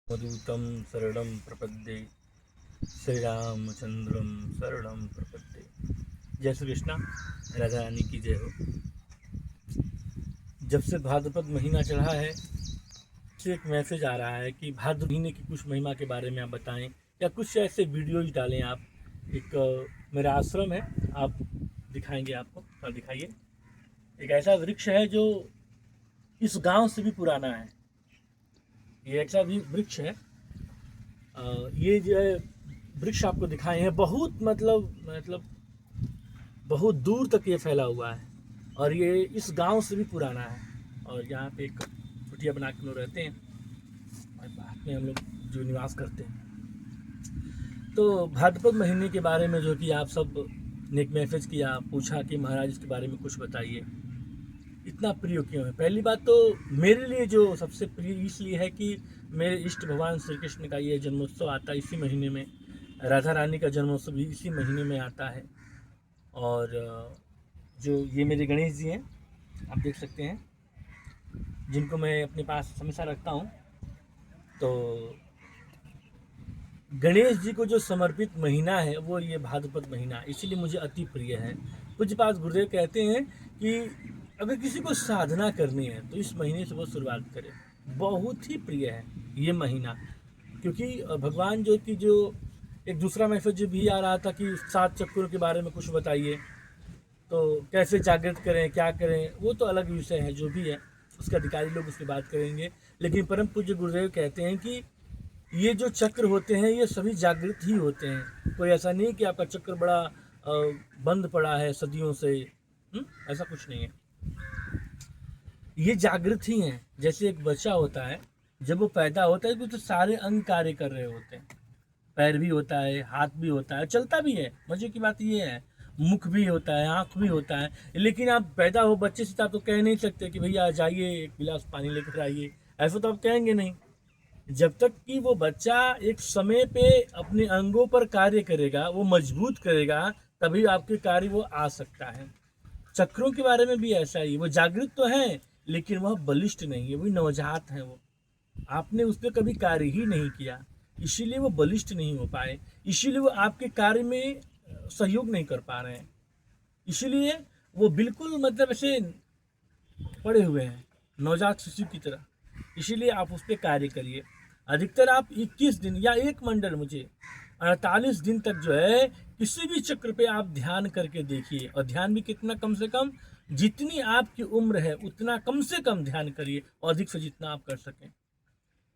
मधुतं शरणं प्रपद्ये श्रीरामचंद्रम शरणं प्रपद्ये। जय श्री कृष्णा, राधा रानी की जय हो। जब से भाद्रपद महीना चढ़ा है से एक मैसेज आ रहा है कि भाद्र महीने की कुछ महिमा के बारे में आप बताएं या कुछ ऐसे वीडियोज डालें आप। एक मेरा आश्रम है, आप दिखाएंगे, आपको दिखाइए। एक ऐसा वृक्ष है जो इस गांव से भी पुराना है। ये ऐसा भी वृक्ष है, ये जो है वृक्ष आपको दिखाए हैं, बहुत मतलब बहुत दूर तक ये फैला हुआ है और ये इस गांव से भी पुराना है। और यहाँ पे एक कुटिया बना के लोग रहते हैं और बाद में हम लोग जो निवास करते हैं। तो भाद्रपद महीने के बारे में जो कि आप सब ने एक मैसेज किया, पूछा कि महाराज इसके बारे में कुछ बताइए, इतना प्रिय क्यों है। पहली बात तो मेरे लिए जो सबसे प्रिय इसलिए है कि मेरे इष्ट भगवान श्री कृष्ण का ये जन्मोत्सव आता है इसी महीने में, राधा रानी का जन्मोत्सव भी इसी महीने में आता है। और जो ये मेरे गणेश जी हैं, आप देख सकते हैं, जिनको मैं अपने पास हमेशा रखता हूँ। तो गणेश जी को जो समर्पित महीना है वो ये भाद्रपद महीना, इसीलिए मुझे अति प्रिय है। कुछ बात गुरुदेव कहते हैं कि अगर किसी को साधना करनी है तो इस महीने से वो शुरुआत करे। बहुत ही प्रिय है ये महीना, क्योंकि भगवान जो कि जो एक दूसरा मैसेज भी आ रहा था कि 7 चक्रों के बारे में कुछ बताइए, तो कैसे जागृत करें, क्या करें, वो तो अलग विषय है, जो भी है उसके अधिकारी लोग उसकी बात करेंगे। लेकिन परम पूज्य गुरुदेव कहते हैं कि ये जो चक्र होते हैं ये सभी जागृत ही होते हैं। कोई ऐसा नहीं कि आपका चक्र बड़ा बंद पड़ा है सदियों से, ऐसा कुछ नहीं है। ये जागृत ही हैं। जैसे एक बच्चा होता है, जब वो पैदा होता है तो सारे अंग कार्य कर रहे होते हैं, पैर भी होता है, हाथ भी होता है, चलता भी है। मजे की बात ये है, मुख भी होता है, आँख भी होता है। लेकिन आप पैदा हो बच्चे से, आप तो कह नहीं सकते कि भैया जाइए एक गिलास पानी लेकर आइए, ऐसा तो आप कहेंगे नहीं। जब तक कि वो बच्चा एक समय पे अपने अंगों पर कार्य करेगा, वो मजबूत करेगा, तभी आपके कार्य वो आ सकता है। चक्रों के बारे में भी ऐसा ही, वो जागृत तो है लेकिन वह बलिष्ठ नहीं है, वही नवजात है। वो आपने उस पर कभी कार्य ही नहीं किया, इसीलिए वो बलिष्ठ नहीं हो पाए, इसीलिए वो आपके कार्य में सहयोग नहीं कर पा रहे हैं। इसीलिए वो बिल्कुल मतलब ऐसे पड़े हुए हैं नवजात शिशु की तरह। इसीलिए आप उस पर कार्य करिए। अधिकतर आप 21 दिन या एक मंडल, मुझे 48 दिन तक जो है किसी भी चक्र पे आप ध्यान करके देखिए। और ध्यान भी कितना, कम से कम जितनी आपकी उम्र है उतना कम से कम ध्यान करिए, और अधिक से जितना आप कर सकें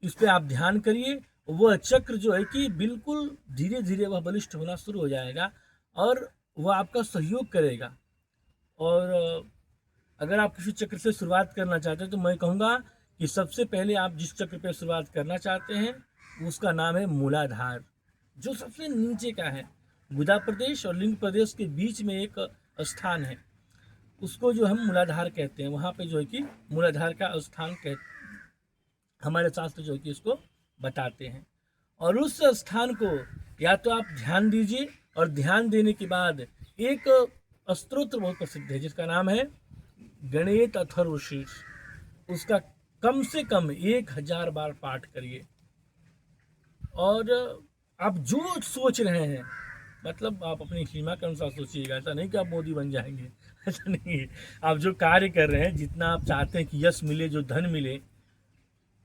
इस पर आप ध्यान करिए। वह चक्र जो है कि बिल्कुल धीरे धीरे वह बलिष्ठ होना शुरू हो जाएगा और वह आपका सहयोग करेगा। और अगर आप किसी चक्र से शुरुआत करना चाहते हैं तो मैं कहूँगा कि सबसे पहले आप जिस चक्र पे शुरुआत करना चाहते हैं उसका नाम है मूलाधार, जो सबसे नीचे का है। गुदा प्रदेश और लिंग प्रदेश के बीच में एक स्थान है, उसको जो हम मूलाधार कहते हैं। वहाँ पे जो है कि मूलाधार का स्थान हमारे शास्त्र जो है कि उसको बताते हैं। और उस स्थान को या तो आप ध्यान दीजिए, और ध्यान देने के बाद एक स्तोत्र बहुत प्रसिद्ध है जिसका नाम है गणेत अथर्वशीर्ष, उसका कम से कम 1000 बार पाठ करिए। और आप जो सोच रहे हैं, मतलब आप अपनी सीमा के अनुसार सोचिएगा, ऐसा नहीं कि आप मोदी बन जाएंगे, ऐसा नहीं है। आप जो कार्य कर रहे हैं, जितना आप चाहते हैं कि यश मिले, जो धन मिले,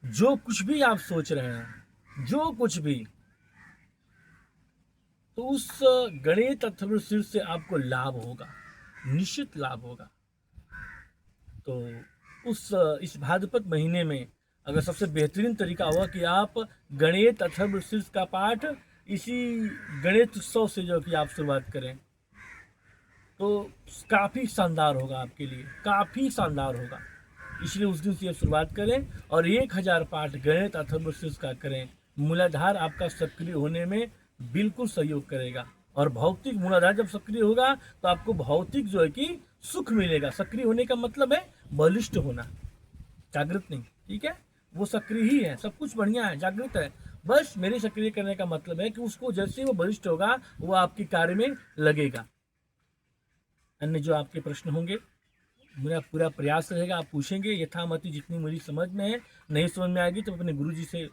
जो कुछ भी आप सोच रहे हैं, जो कुछ भी, तो उस गणित अथर्वशीर्ष से आपको लाभ होगा, निश्चित लाभ होगा। तो इस भाद्रपद महीने में अगर सबसे बेहतरीन तरीका हुआ कि आप गणित अथर्वशीर्ष का पाठ इसी गणित उत्सव से जो कि आप शुरुआत करें, तो काफ़ी शानदार होगा आपके लिए, काफ़ी शानदार होगा। इसलिए उस दिन से शुरुआत करें और 1000 पाठ गणित अथर्वशीर्ष का करें। मूलाधार आपका सक्रिय होने में बिल्कुल सहयोग करेगा। और भौतिक मूलाधार जब सक्रिय होगा तो आपको भौतिक जो है कि सुख मिलेगा। सक्रिय होने का मतलब है बलिष्ठ होना, जागृत नहीं, ठीक है। वो सक्रिय ही है, सब कुछ बढ़िया है, जागृत है। बस मेरे सक्रिय करने का मतलब है कि उसको जैसे वो बलिष्ठ होगा वो आपके कार्य में लगेगा। अन्य जो आपके प्रश्न होंगे, मेरा पूरा प्रयास रहेगा, आप पूछेंगे यथामति, जितनी मेरी समझ में है। नहीं समझ में आएगी तो अपने गुरु जी से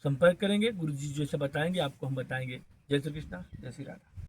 संपर्क करेंगे, गुरु जी जैसे बताएंगे आपको हम बताएंगे। जय श्री कृष्णा, जय श्री राधा।